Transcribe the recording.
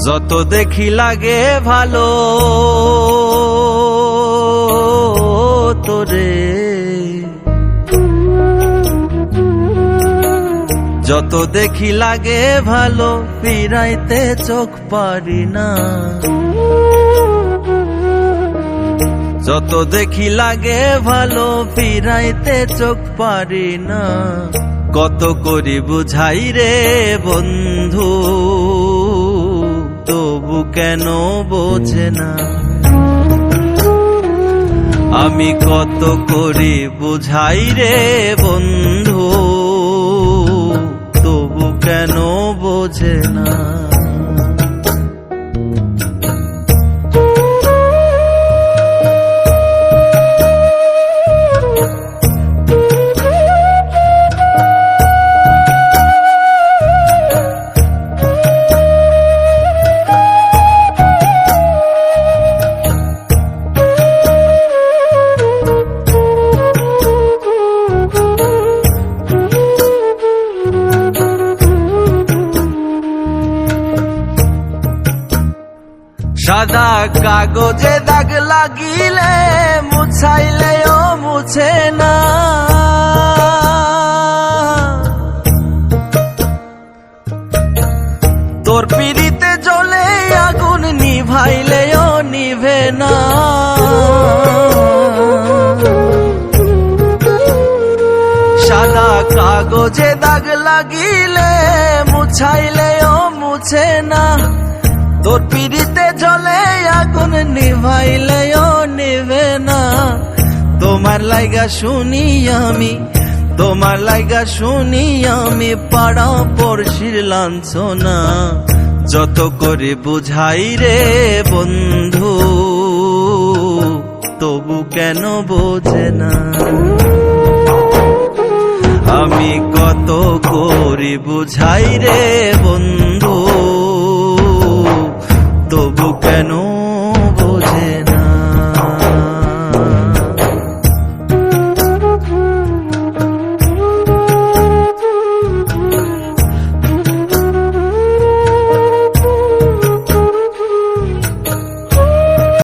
যত দেখি লাগে ভালো তোরে, যত দেখি লাগে ভালো ফিরাইতে চোখ পারি না, যত দেখি লাগে ভালো ফিরাইতে চোখ পারি না। কত করি বুঝাই রে বন্ধু, তবু কেন বোঝে না। আমি কত করি বুঝাই রে বন্ধু, তবু কেন বোঝে না। সাদা কাগজে দাগ লাগিলে মুছাইলেও মুছে না, তোর পিড়িতে জ্বলে আগুন নিভাইলেও নিভে না। সাদা কাগজে দাগ লাগিলে মুছাইলেও মুছে না, তোর পিড়িতে জ্বলে আগুন নিভাইলেও নিভে না। তোমার লাইগা শুনি আমি, তোমার লাইগা শুনি আমি পাড়া পড়শির লাঞ্ছনা। যত করে বুঝাই রে বন্ধু, তবু কেন বোঝে না। আমি কত করে বুঝাই রে বন্ধু, তবু কেন বোঝে না।